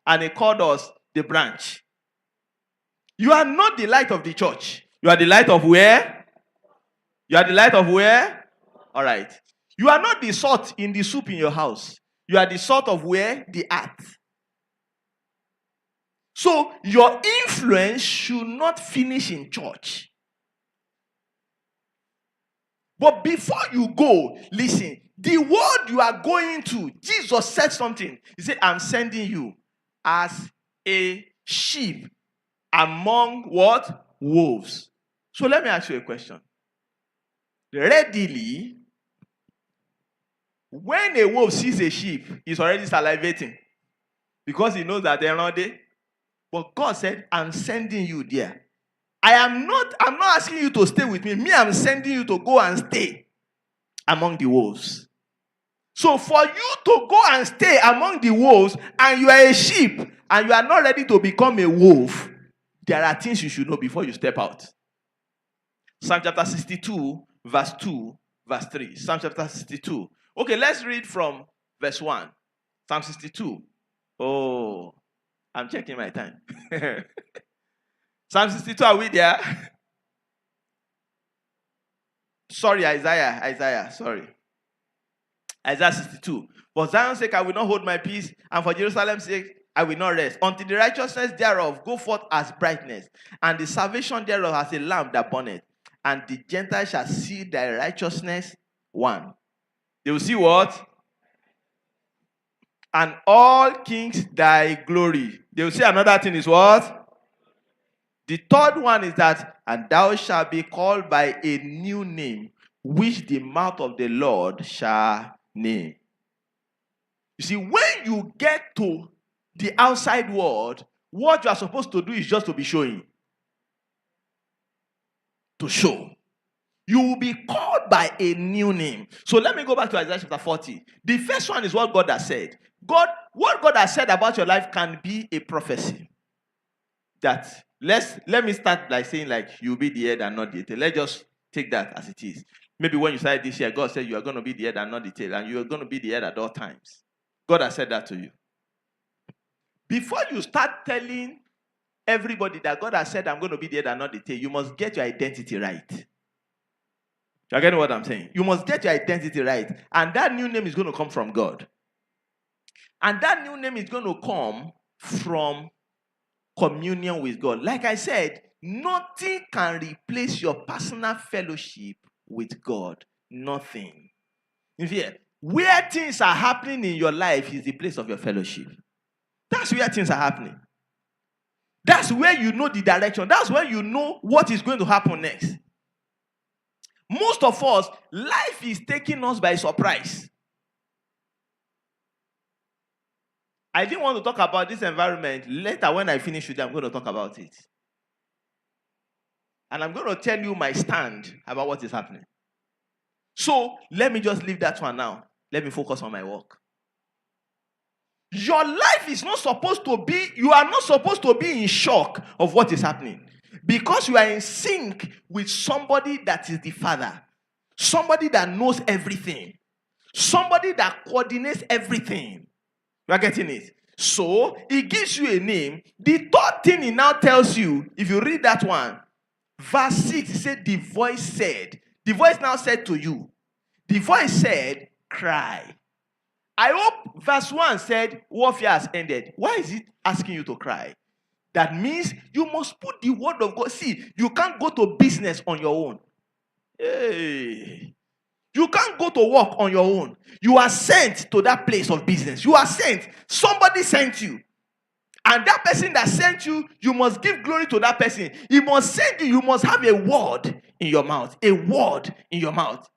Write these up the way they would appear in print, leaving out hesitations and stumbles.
and he called us the branch. You are not the light of the church. You are the light of where? You are the light of where? All right. You are not the salt in the soup in your house. You are the salt of where? The earth. So your influence should not finish in church. But before you go, listen, the world you are going to, Jesus said something. He said, I'm sending you as a sheep among what? Wolves. So let me ask you a question. Readily, when a wolf sees a sheep, he's already salivating because he knows that they're not there. But God said, I'm sending you there. I'm not asking you to stay with me. I'm sending you to go and stay among the wolves. So for you to go and stay among the wolves, and you are a sheep, and you are not ready to become a wolf, there are things you should know before you step out. Psalm chapter 62, verse 2, verse 3. Psalm chapter 62. Okay, let's read from verse 1. Psalm 62. Oh, I'm checking my time. Psalm 62, are we there? Sorry, Isaiah, sorry. Isaiah 62. For Zion's sake, I will not hold my peace, and for Jerusalem's sake, I will not rest, until the righteousness thereof go forth as brightness, and the salvation thereof as a lamp that burneth. And the Gentiles shall see thy righteousness. 1. They will see what? And all kings thy glory. They will see another thing is what? The third one is that, and thou shalt be called by a new name, which the mouth of the Lord shall name. You see, when you get to the outside world, what you are supposed to do is just to be showing. To show. You will be called by a new name. So let me go back to Isaiah chapter 40. The first one is what God has said. What God has said about your life can be a prophecy. That let me start by saying, like, you'll be the head and not the tail. Let's just take that as it is. Maybe when you started this year, God said you are going to be the head and not the tail, and you are going to be the head at all times. God has said that to you. Before you start telling everybody that God has said I'm going to be the head and not the tail, you must get your identity right. You getting what I'm saying? You must get your identity right. And that new name is going to come from God. And that new name is going to come from communion with God. Like I said, nothing can replace your personal fellowship with God. Nothing. In fact, where things are happening in your life is the place of your fellowship. That's where things are happening. That's where you know the direction. That's where you know what is going to happen next. Most of us, life is taking us by surprise. I didn't want to talk about this environment. Later, when I finish with you, I'm going to talk about it. And I'm going to tell you my stand about what is happening. So, let me just leave that one now. Let me focus on my work. Your life is not supposed to be, you are not supposed to be in shock of what is happening. Because you are in sync with somebody that is the Father. Somebody that knows everything. Somebody that coordinates everything. You are getting it? So, he gives you a name. The third thing he now tells you, if you read that one, verse 6, he said, the voice said. The voice now said to you. The voice said, cry. I hope verse 1 said, warfare has ended. Why is it asking you to cry? That means you must put the word of God. See, you can't go to business on your own. Hey. You can't go to work on your own. You are sent to that place of business. You are sent. Somebody sent you. And that person that sent you, you must give glory to that person. He must send you. You must have a word in your mouth. A word in your mouth.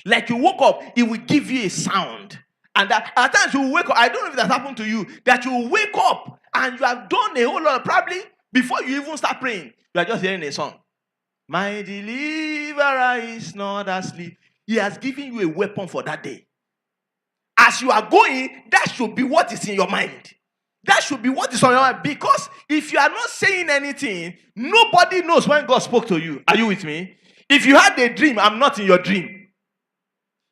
Like you woke up, it will give you a sound. And that at times you will wake up. I don't know if that happened to you. That you will wake up and you have done a whole lot. Probably before you even start praying, you are just hearing a song. My deliverer is not asleep. He has given you a weapon for that day. As you are going, that should be what is in your mind. That should be what is on your mind. Because if you are not saying anything, nobody knows when God spoke to you. Are you with me? If you had a dream, I'm not in your dream.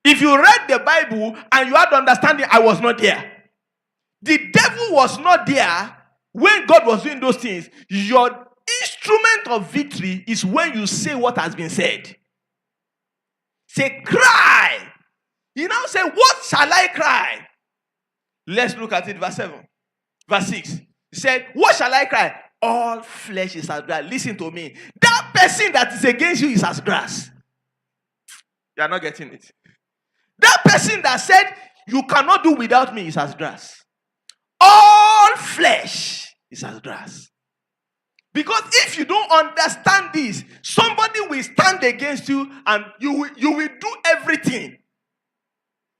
If you read the Bible and you had understanding, I was not there. The devil devil was not there when God was doing those things. Your instrument of victory is when you say what has been said. Say, cry. He now say, what shall I cry? Let's look at it, verse 7. Verse 6. He said, what shall I cry? All flesh is as grass. Listen to me. That person that is against you is as grass. You are not getting it. That person that said, you cannot do without me is as grass. All flesh is as grass. Because if you don't understand this, somebody will stand against you and you will do everything.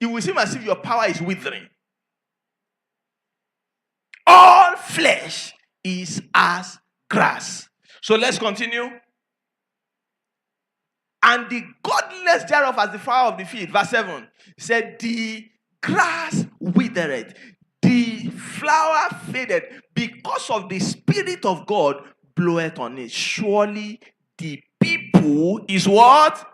It will seem as if your power is withering. All flesh is as grass. So let's continue. And the godliness thereof as the flower of the field. Verse 7 said, the grass withered, the flower faded, because of the Spirit of God bloweth on it. Surely the people is what?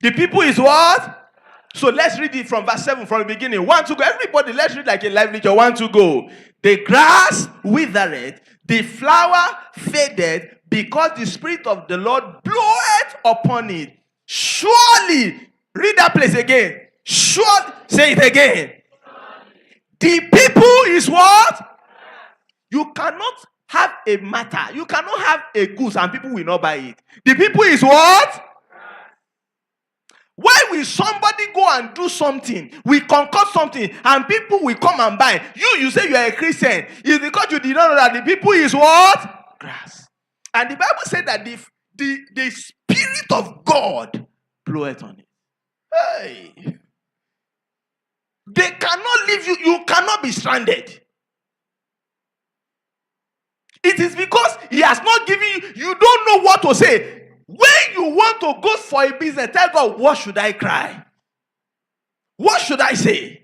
The people is what? So let's read it from verse 7 from the beginning. 1 to go. Everybody, let's read like a live lecture. 1 to go. The grass withered, the flower faded, because the Spirit of the Lord bloweth upon it. Surely, read that place again. Surely, say it again. The people is what? You cannot have a matter. You cannot have a goose and people will not buy it. The people is what? Why will somebody go and do something? We concoct something and people will come and buy. You say you are a Christian. It's because you did not know that the people is what? Grass. And the Bible said that the Spirit of God bloweth on it. Hey. They cannot leave you. You cannot be stranded. It is because he has not given you. You don't know what to say. When you want to go for a business, tell God, what should I cry? What should I say?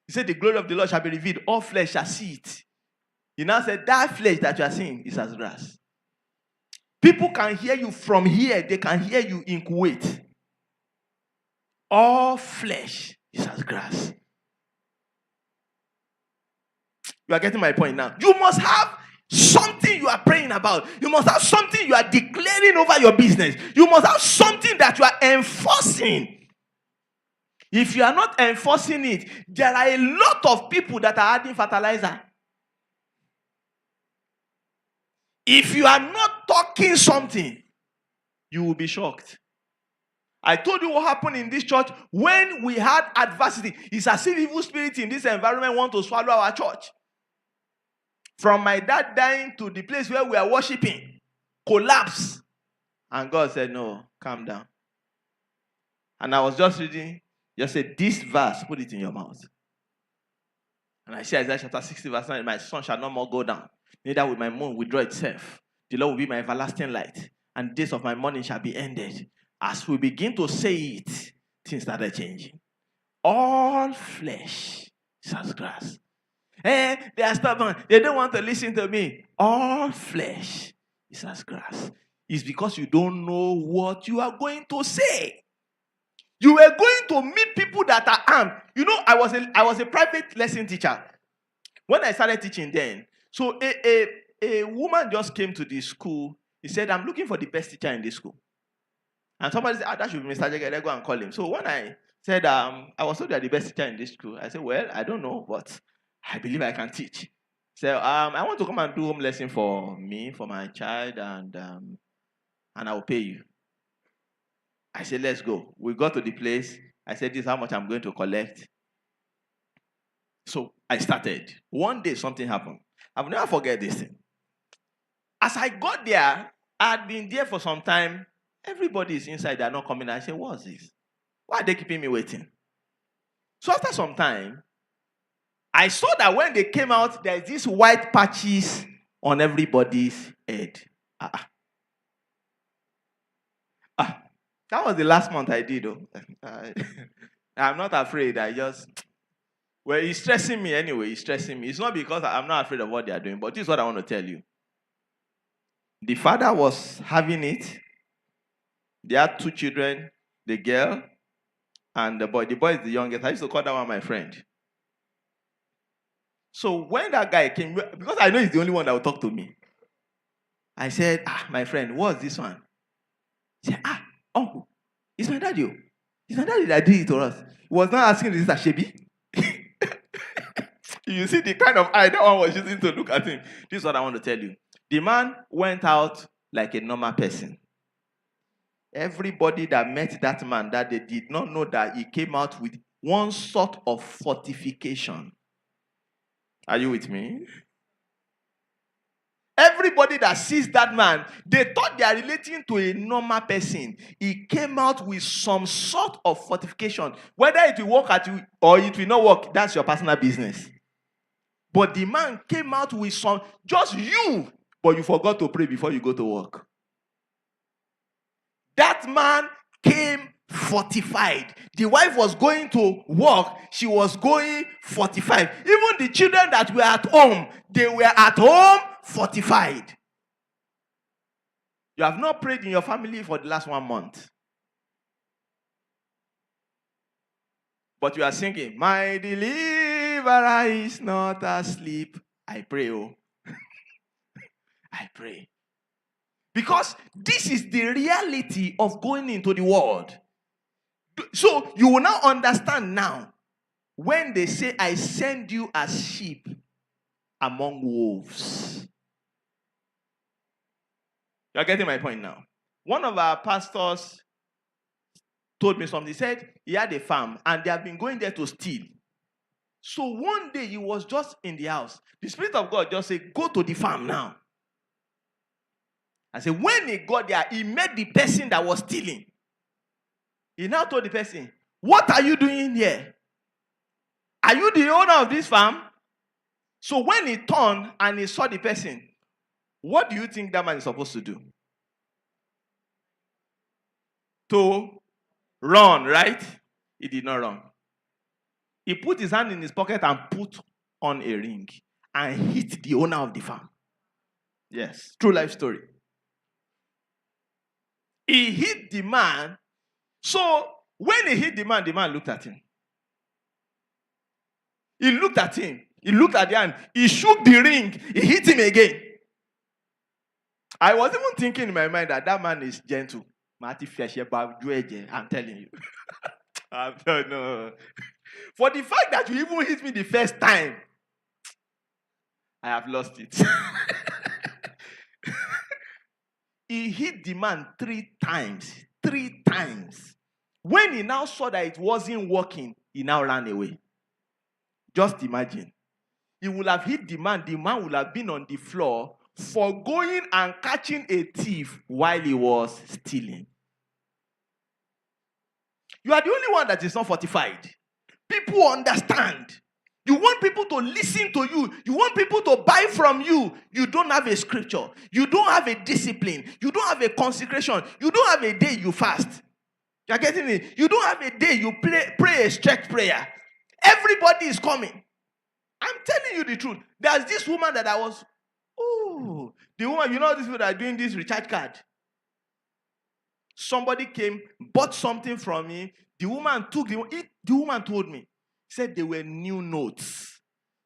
He said, the glory of the Lord shall be revealed. All flesh shall see it. He now said, that flesh that you are seeing is as grass. People can hear you from here. They can hear you in Kuwait. All flesh is as grass. You are getting my point now. You must have something you are praying about. You must have something you are declaring over your business. You must have something that you are enforcing. If you are not enforcing it, there are a lot of people that are adding fertilizer. If you are not talking something, you will be shocked. I told you what happened in this church when we had adversity. It's as if evil spirits in this environment want to swallow our church. From my dad dying to the place where we are worshiping, collapse. And God said, no, calm down. And I was just reading, just said, this verse, put it in your mouth. And I see Isaiah chapter 60, verse 9, my sun shall no more go down, neither will my moon withdraw itself. The Lord will be my everlasting light, and the days of my mourning shall be ended. As we begin to say it, things started changing. All flesh is as grass. They are stubborn. They don't want to listen to me. All flesh is as grass. It's because you don't know what you are going to say. You were going to meet people that are armed. You know, I was a private lesson teacher. When I started teaching then, so a woman just came to the school. He said, I'm looking for the best teacher in this school. And somebody said, that should be Mr. JEGEDE, go and call him. So when I said, I was told you're the best teacher in this school, I said, well, I don't know, but I believe I can teach. So I want to come and do home lesson for me, for my child, and I will pay you. I said, let's go. We got to the place. I said, this is how much I'm going to collect. So I started. One day, something happened. I will never forget this thing. As I got there, I had been there for some time. Everybody is inside. They are not coming. I said, what's this? Why are they keeping me waiting? So after some time, I saw that when they came out, there's these white patches on everybody's head. That was the last month I did, though. I'm not afraid. Well, it's stressing me anyway. It's stressing me. It's not because I'm not afraid of what they are doing, but this is what I want to tell you. The father was having it. They had 2 children, the girl and the boy. The boy is the youngest. I used to call that one my friend. So when that guy came, because I know he's the only one that will talk to me, I said, my friend, what's this one? He said, uncle, it's my daddy. It's my daddy that did it to us. He was not asking, is this a Shebi? You see the kind of eye that one was using to look at him. This is what I want to tell you. The man went out like a normal person. Everybody that met that man that they did not know that he came out with one sort of fortification. Are you with me? Everybody that sees that man, they thought they are relating to a normal person. He came out with some sort of fortification. Whether it will work at you or it will not work, that's your personal business. But the man came out with some, just you, but you forgot to pray before you go to work. That man came fortified. The wife was going to work. She was going fortified. Even the children that were at home, they were at home fortified. You have not prayed in your family for the last 1 month. But you are singing, my deliverer is not asleep. I pray, I pray. Because this is the reality of going into the world. So you will now understand now when they say, I send you as sheep among wolves. You're getting my point now. One of our pastors told me something. He said he had a farm and they have been going there to steal. So one day he was just in the house. The Spirit of God just said, go to the farm now. I said, when he got there, he met the person that was stealing. He now told the person, what are you doing here? Are you the owner of this farm? So when he turned and he saw the person, what do you think that man is supposed to do? To run, right? He did not run. He put his hand in his pocket and put on a ring and hit the owner of the farm. Yes, true life story. He hit the man. So when he hit the man looked at him. He looked at him. He looked at the hand. He shook the ring. He hit him again. I was even thinking in my mind that man is gentle. I'm telling you. I don't know. For the fact that you even hit me the first time, I have lost it. He hit the man 3 times. 3 times. When he now saw that it wasn't working, he now ran away. Just imagine. He would have hit the man would have been on the floor for going and catching a thief while he was stealing. You are the only one that is not fortified. People understand. You want people to listen to you. You want people to buy from you. You don't have a scripture. You don't have a discipline. You don't have a consecration. You don't have a day you fast. You're getting it? You don't have a day you pray a stretch prayer. Everybody is coming. I'm telling you the truth. There's this woman that I was, the woman, you know these people that are doing this recharge card. Somebody came, bought something from me. The woman took the woman told me, said they were new notes.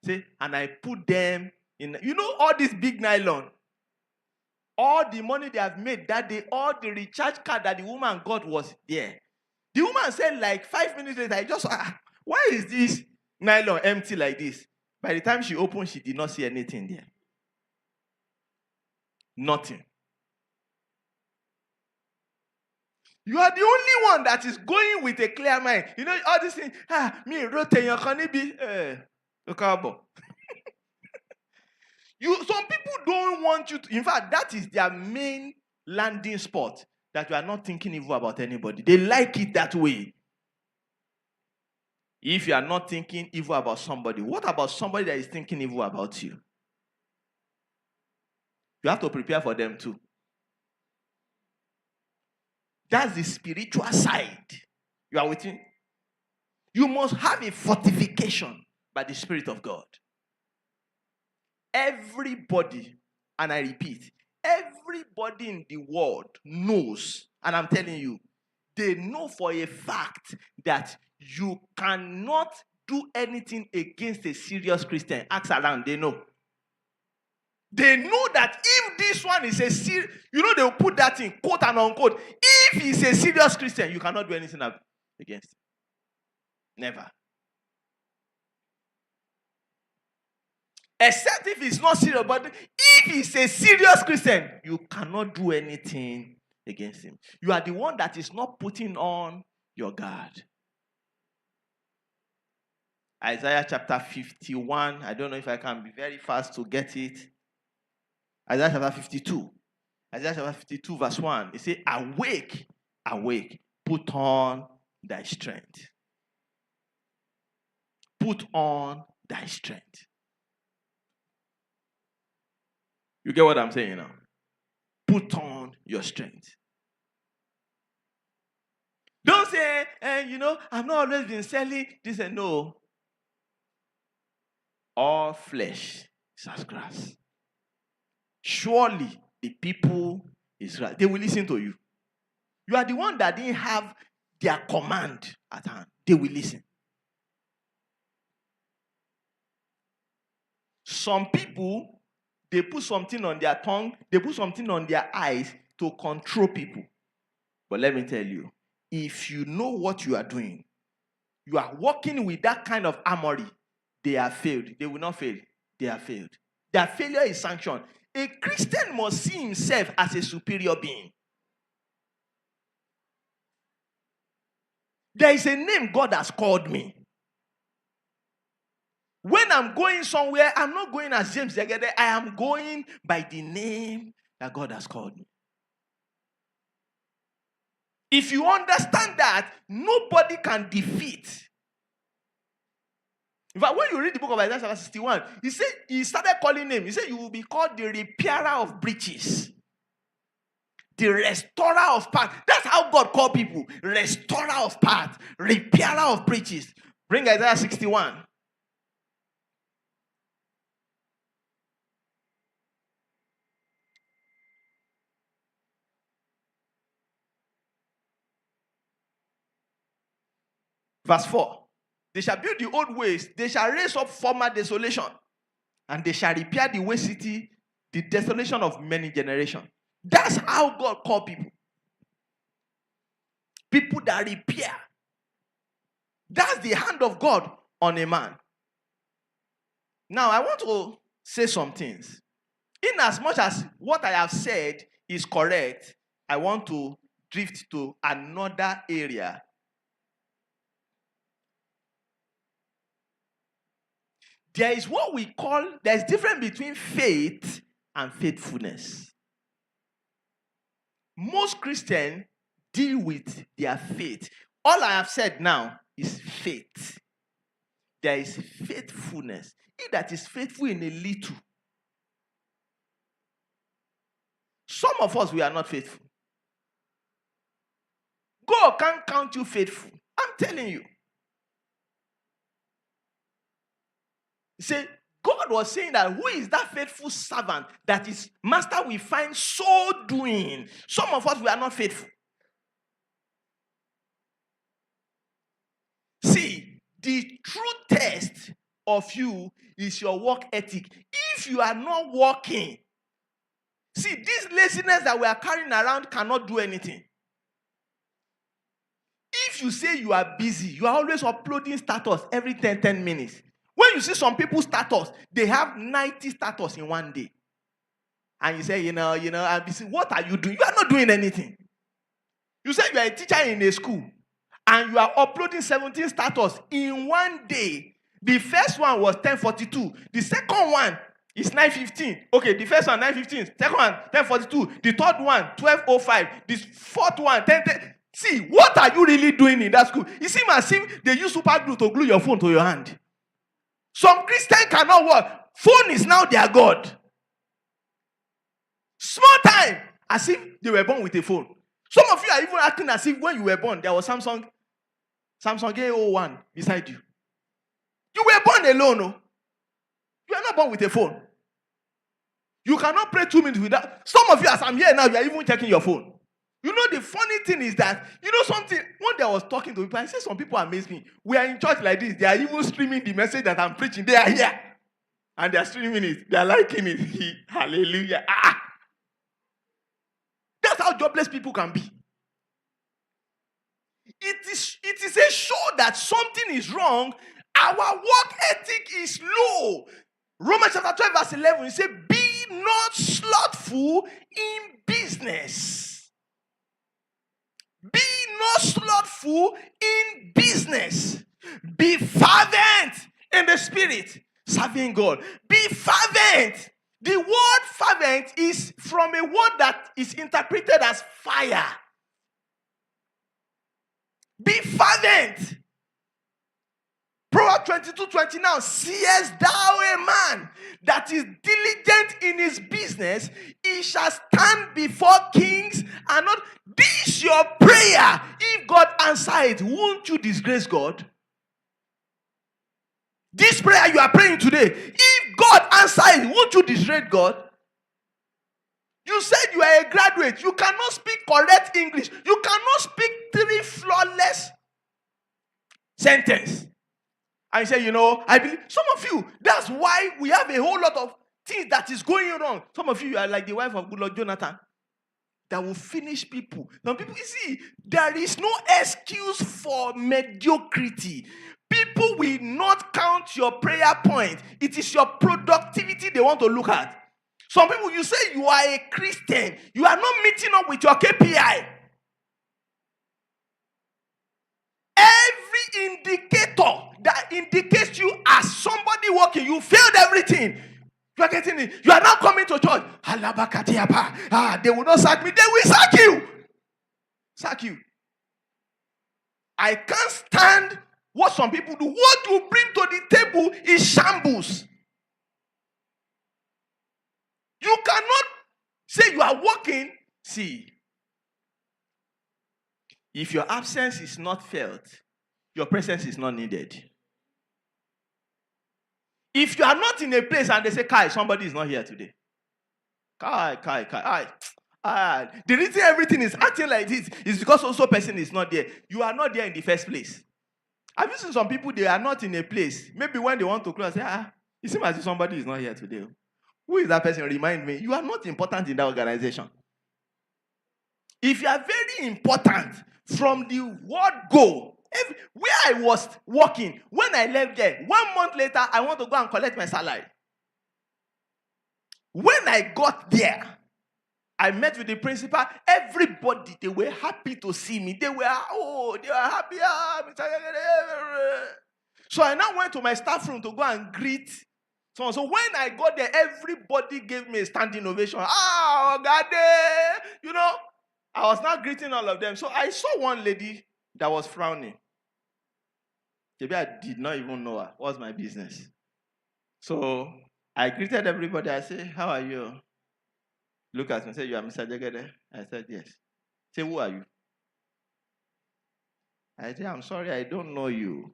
See, and I put them in, all this big nylon. All the money they have made that day, all the recharge card that the woman got was there. The woman said like 5 minutes later, I just, why is this nylon empty like this? By the time she opened, she did not see anything there. Nothing. You are the only one that is going with a clear mind. You know, all these things, me, rotate your canibi, some people don't want you to, in fact, that is their main landing spot, that you are not thinking evil about anybody. They like it that way. If you are not thinking evil about somebody, what about somebody that is thinking evil about you? You have to prepare for them too. That's the spiritual side. You are with me? You must have a fortification by the Spirit of God. Everybody, and I repeat, everybody in the world knows, and I'm telling you, they know for a fact that you cannot do anything against a serious Christian. Ask around, they know. They know that if this one is a serious, they will put that in quote and unquote. If he's a serious Christian, you cannot do anything against him. Never. Except if he's not serious. But if he's a serious Christian, you cannot do anything against him. You are the one that is not putting on your guard. Isaiah chapter 51. I don't know if I can be very fast to get it. Isaiah chapter 52. Isaiah chapter 52 verse 1. It says, awake, awake, put on thy strength. Put on thy strength. You get what I'm saying now? Put on your strength. Don't say, I've not always been selling this and no. All flesh is as grass. Surely the people is right. They will listen to you. You are the one that didn't have their command at hand. They will listen. Some people, they put something on their tongue, they put something on their eyes to control people. But let me tell you, if you know what you are doing, you are working with that kind of armory, they are failed. They will not fail. They are failed. Their failure is sanctioned. A Christian must see himself as a superior being. There is a name God has called me. When I'm going somewhere, I'm not going as James JEGEDE. I am going by the name that God has called me. If you understand that, nobody can defeat. In fact, when you read the book of Isaiah chapter 61, he started calling him. He said, you will be called the repairer of breaches. The restorer of paths. That's how God called people. Restorer of paths. Repairer of breaches. Bring Isaiah 61. Verse 4. They shall build the old ways. They shall raise up former desolation. And they shall repair the waste city, the desolation of many generations. That's how God called people. People that repair. That's the hand of God on a man. Now, I want to say some things. In as much as what I have said is correct, I want to drift to another area. There's difference between faith and faithfulness. Most Christians deal with their faith. All I have said now is faith. There is faithfulness. He that is faithful in a little. Some of us, we are not faithful. God can't count you faithful. I'm telling you. Say, God was saying that who is that faithful servant that his master will find so doing? Some of us, we are not faithful. See, the true test of you is your work ethic. If you are not working, see, this laziness that we are carrying around cannot do anything. If you say you are busy, you are always uploading status every 10 minutes. When you see some people's status, they have 90 status in one day. And you say, I'm busy. What are you doing? You are not doing anything. You say you are a teacher in a school, and you are uploading 17 status in one day. The first one was 10:42. The second one is 9:15. Okay, the first one 9:15. Second one 10:42. The third one 12:05. The fourth one 10:10. See, what are you really doing in that school? You seem as if they use super glue to glue your phone to your hand. Some Christians cannot work. Phone is now their God. Small time, as if they were born with a phone. Some of you are even acting as if when you were born, there was Samsung A01 beside you. You were born alone, no? You are not born with a phone. You cannot pray 2 minutes without. Some of you, as I'm here now, you are even checking your phone. You know, the funny thing is that, something, one day I was talking to people, I said some people amaze me. We are in church like this. They are even streaming the message that I'm preaching. They are here. And they are streaming it. They are liking it. Hallelujah. That's how jobless people can be. It is a show that something is wrong. Our work ethic is low. Romans chapter 12 verse 11, it says, be not slothful in business. Be not slothful in business. Be fervent in the spirit, serving God. Be fervent. The word fervent is from a word that is interpreted as fire. Be fervent. Proverbs 22:20 seest thou a man that is diligent in his business, he shall stand before kings and not. This your prayer. If God answer it, won't you disgrace God? This prayer you are praying today, if God answer it, won't you disgrace God? You said you are a graduate. You cannot speak correct English. You cannot speak 3 flawless sentences. And you say, I believe. Some of you, that's why we have a whole lot of things that is going wrong. Some of you are like the wife of Goodluck Jonathan that will finish people. Some people, you see, there is no excuse for mediocrity. People will not count your prayer point. It is your productivity they want to look at. Some people, you say you are a Christian. You are not meeting up with your KPI. Every indicator that indicates you as somebody working, you failed everything. You are getting it. You are now coming to church. They will not sack me. They will sack you. Sack you. I can't stand what some people do. What you bring to the table is shambles. You cannot say you are working. See, if your absence is not felt, your presence is not needed. If you are not in a place and they say, Kai, somebody is not here today. Kai. The reason everything is acting like this is because also person is not there. You are not there in the first place. Have you seen some people, they are not in a place. Maybe when they want to close, say, it seems as if somebody is not here today. Who is that person? Remind me. You are not important in that organization. If you are very important from the word go, where I was working, when I left there, 1 month later, I want to go and collect my salary. When I got there, I met with the principal. Everybody, they were happy to see me. They were happy. So I now went to my staff room to go and greet someone. So when I got there, everybody gave me a standing ovation. God, I was not greeting all of them. So I saw one lady that was frowning. Maybe I did not even know her. What's my business? So I greeted everybody. I said, how are you? Look at me. Say, you are Mr. JEGEDE? I said, yes. Say, who are you? I said, I'm sorry, I don't know you.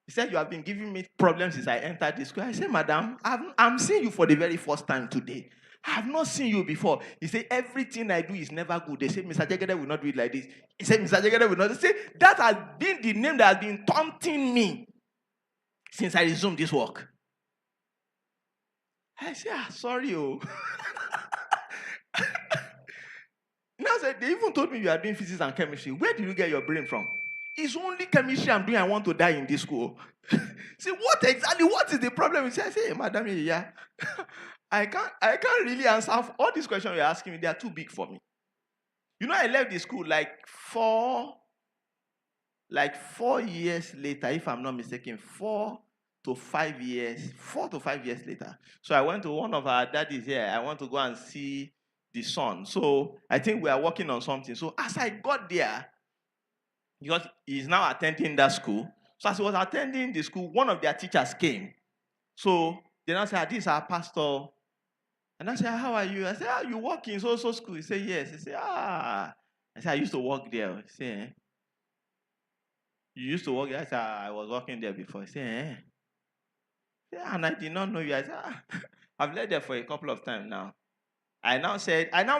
He said, you have been giving me problems since I entered this school. I said, madam, I'm seeing you for the very first time today. I have not seen you before. He said, everything I do is never good. They say, Mr. JEGEDE will not do it like this. He said, Mr. JEGEDE will not. They say, that has been the name that has been taunting me since I resumed this work. I said, sorry, oh. Now, they even told me you are doing physics and chemistry. Where did you get your brain from? It's only chemistry I'm doing. I want to die in this school. See, what is the problem? He said, I say, hey, madam, yeah. I can't really answer all these questions you're asking me. They are too big for me. I left the school like 4 years later, if I'm not mistaken, 4 to 5 years later. So I went to one of our daddies here. I want to go and see the son. So I think we are working on something. So as I got there, because he's now attending that school. So as he was attending the school, one of their teachers came. So they now said, this is our pastor. And I said, how are you? I said, you work in so school? He said, yes. He said, I said, I used to work there. He said, you used to work there? I said, I was working there before. He said, yeah, and I did not know you. I said, I've led there for a couple of times now. I now